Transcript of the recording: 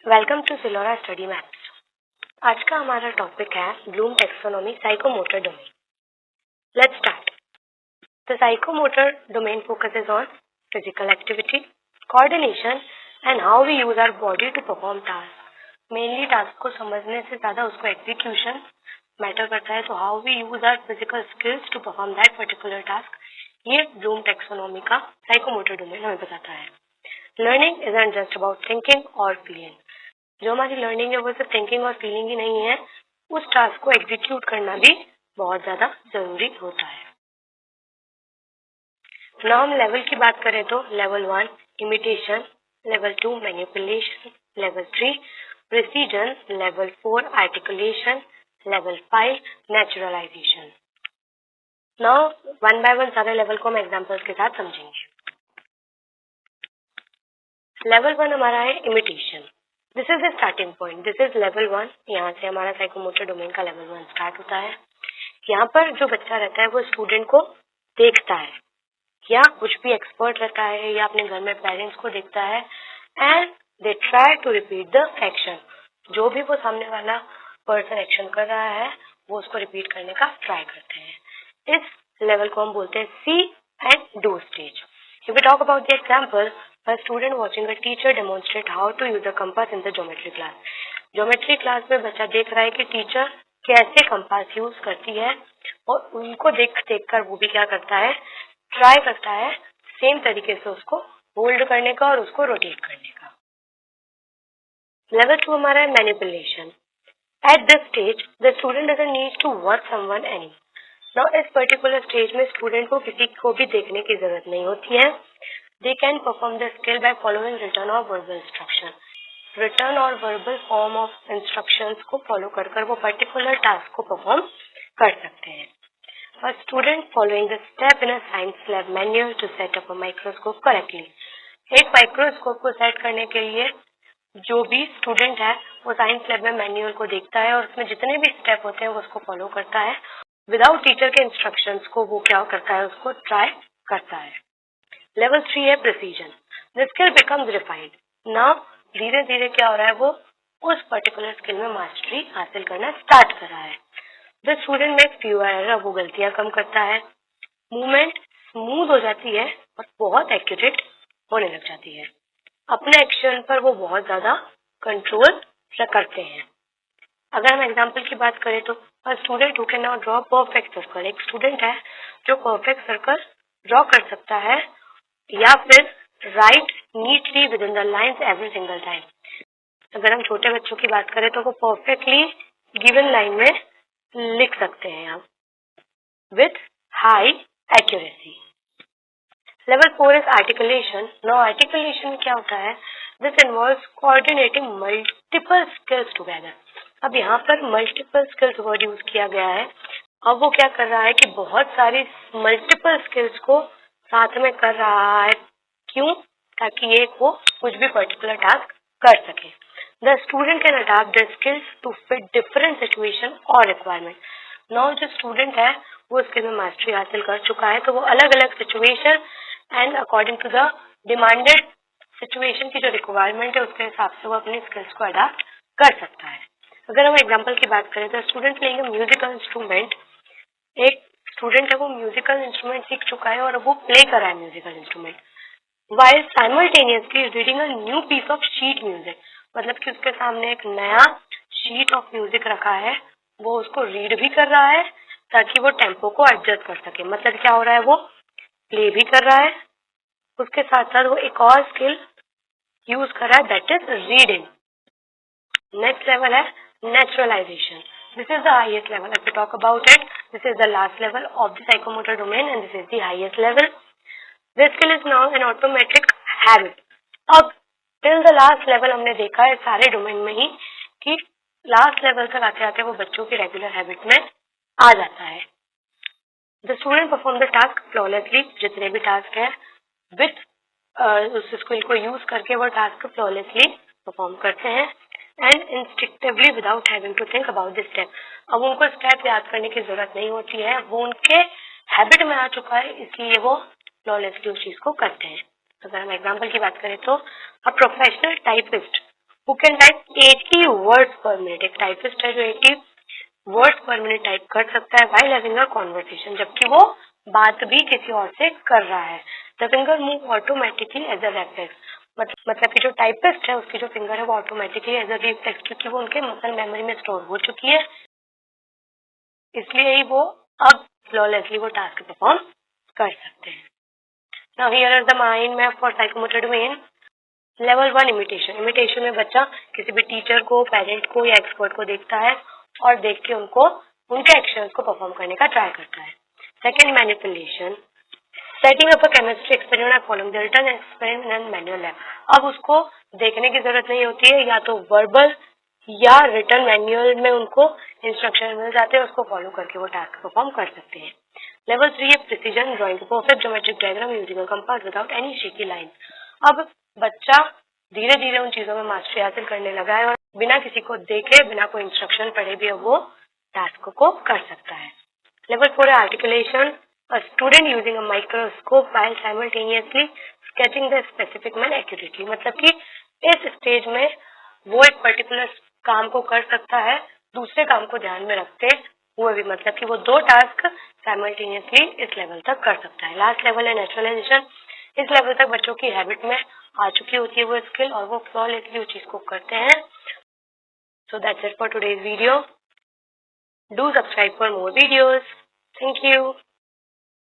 Welcome to Silora study maths. आज का हमारा टॉपिक है Bloom taxonomy psychomotor domain. Let's start. The psychomotor domain focuses on physical activity, coordination and how we use our body to perform task. Mainly task को समझने से ज्यादा उसको execution matter करता है, तो how we use our physical skills to perform that particular task, ये Bloom taxonomy का साइकोमोटर डोमेन हमें बताता है। Learning isn't just about thinking और फीलिंग। जो हमारी लर्निंग है वो सिर्फ थिंकिंग और फीलिंग ही नहीं है, उस टास्क को एग्जीक्यूट करना भी बहुत ज्यादा जरूरी होता है। ना हम लेवल की बात करें तो level 1 imitation, level 2 manipulation, level 3 precision, level 4 articulation, level 5 naturalisation. Now one by one सारे लेवल को हम एग्जांपल्स के साथ समझेंगे। लेवल 1 हमारा है imitation. This is the starting point, this is level 1। यहाँ से हमारा साइकोमोटर डोमेन का लेवल 1 स्टार्ट होता है। यहाँ पर जो बच्चा रहता है वो स्टूडेंट को देखता है, या कुछ भी एक्सपर्ट रहता है, या अपने घर में पेरेंट्स को देखता है, and they try to repeat the action. जो भी वो सामने वाला पर्सन एक्शन कर रहा है वो उसको रिपीट करने का ट्राई करते हैं। इस लेवल को हम बोलते हैं C and do stage. If we talk about the example, a student watching a teacher demonstrate how to use a compass in the geometry class. Geometry class में बच्चा देख रहा है कि टीचर कैसे कंपास यूज करती है, और उनको देख कर वो भी क्या करता है, ट्राई करता है सेम तरीके से उसको होल्ड करने का और उसको रोटेट करने का। लेवल 2 हमारा है manipulation. At this stage, the student doesn't need to watch someone anymore. Now, इस पर्टिकुलर स्टेज में स्टूडेंट को किसी को भी देखने की जरूरत नहीं होती है। They can perform the skill by following return और वर्बल इंस्ट्रक्शन। रिटर्न और वर्बल फॉर्म ऑफ इंस्ट्रक्शंस को फॉलो कर वो पर्टिकुलर टास्क को परफॉर्म कर सकते हैं। A student following the step in a science lab manual to set up a microscope correctly. एक माइक्रोस्कोप को सेट करने के लिए जो भी स्टूडेंट है वो साइंस लैब में मैनुअल को देखता है और उसमें जितने भी स्टेप होते हैं वो उसको फॉलो करता है। विदाउट टीचर के इंस्ट्रक्शंस को वो क्या करता है, उसको ट्राई करता है। लेवल 3 है precision. The skill becomes refined. Now धीरे धीरे क्या हो रहा है, वो उस पर्टिकुलर स्किल में मास्टरी हासिल करना स्टार्ट कर रहा है। The student make fewer error, वो गलतियां कम करता है। मूवमेंट स्मूथ हो जाती है और बहुत एक्यूरेट होने लग जाती है। अपने एक्शन पर वो बहुत ज्यादा कंट्रोल करते हैं। अगर हम एग्जाम्पल की बात करें तो student who can now draw perfect circle. एक स्टूडेंट है जो परफेक्ट सर्कल ड्रॉ कर सकता है, या फिर right neatly with in the lines every single time. अगर हम छोटे बच्चों की बात करें तो वो परफेक्टली गिवन लाइन में लिख सकते हैं आप with high accuracy. Level 4 is articulation. Now articulation में क्या होता है, this involves coordinating multiple skills together. अब यहाँ पर मल्टीपल स्किल्स वर्ड यूज किया गया है। अब वो क्या कर रहा है कि बहुत सारी मल्टीपल स्किल्स को साथ में कर रहा है। क्यों? ताकि ये वो कुछ भी पर्टिकुलर टास्क कर सके। The student can adopt the skills to fit different situation और रिक्वायरमेंट। नाउ जो स्टूडेंट है वो स्किल में मास्टरी हासिल कर चुका है, तो वो अलग अलग situation and according to the demanded situation की जो रिक्वायरमेंट है उसके हिसाब से वो अपने स्किल्स को अडॉप्ट कर सकता है। अगर हम एग्जांपल की बात करें तो student playing a musical instrument. एक स्टूडेंट है वो म्यूजिकल इंस्ट्रूमेंट सीख चुका है और वो प्ले कर रहा है musical instrument, while simultaneously reading a new piece of sheet music। मतलब कि उसके सामने एक नया शीट ऑफ म्यूजिक रखा है, वो उसको रीड भी कर रहा है ताकि वो टेम्पो को एडजस्ट कर सके। मतलब क्या हो रहा है, वो प्ले भी कर रहा है, उसके साथ साथ वो एक और स्किल यूज कर रहा है, that is reading. Next level है naturalisation. This is the highest level. If we talk about it, this is the last level of the psychomotor domain and this is the highest level. This skill is now an automatic habit. अब till the last level हमने देखा है सारे domain में ही कि last level तक आते आते वो बच्चों की रेगुलर हैबिट में आ जाता है। The student perform the task flawlessly। जितने भी टास्क है विथ उस स्किल को यूज करके वो टास्क फ्लॉलेसली परफॉर्म करते हैं and instinctively without having to think about this step. अब उनको स्टेप याद करने की जरूरत नहीं होती है, वो उनके हैबिट में आ चुका है, इसलिए वो फ्लॉलेसली उस चीज को करते हैं। अगर हम एग्जांपल की बात करें तो a professional typist who can type 80 words पर मिनट, एक टाइपिस्ट है जो 80 वर्ड्स पर मिनट टाइप कर सकता है व्हाइल हैविंग अ कॉन्वर्सेशन, जबकि वो बात भी किसी और से कर रहा है। The finger move automatically as a reflex, मतलब कि जो टाइपिस्ट है उसकी जो फिंगर है वो ऑटोमेटिकली एज अ रिफ्लेक्स, क्योंकि वो उनके मसल मेमोरी में स्टोर हो चुकी है, इसलिए ही वो अब फ्लॉलेसली वो टास्क परफॉर्म कर सकते हैं। Now here is the mind map for psychomotor domain. Level 1 imitation. Imitation में बच्चा किसी भी टीचर को, पेरेंट को या एक्सपर्ट को देखता है और देख के उनको उनके एक्शंस को परफॉर्म करने का ट्राई करता है। Second, manipulation. Setting up a chemistry experiment and following the written experiment and manual lab. अब उसको देखने की जरूरत नहीं होती है, या तो वर्बल या रिटन मैनुअल में उनको इंस्ट्रक्शन मिल जाते हैं, उसको फॉलो करके वो टास्क परफॉर्म कर सकते हैं। लेवल 3 है precision drawing, perfect geometric diagram using a compass without any shaky line. अब बच्चा धीरे धीरे उन चीजों में मास्टरी हासिल करने लगा है और बिना किसी को देखे, बिना कोई इंस्ट्रक्शन पढ़े भी अब वो टास्क को कर सकता है। लेवल 4 है articulation. A student using a microscope while simultaneously sketching the specific man accurately, मतलब कि इस स्टेज में वो एक पर्टिकुलर काम को कर सकता है दूसरे काम को ध्यान में रखते हुए भी, मतलब कि वो दो टास्क साइमल्टेनियसली इस लेवल तक कर सकता है। लास्ट लेवल है नेचुरलाइजेशन। इस लेवल तक बच्चों की हैबिट में आ चुकी होती है वो स्किल और वो फ्लॉलेसली उस चीज को करते हैं। So that's it for today's video. Do subscribe for more videos. Thank you.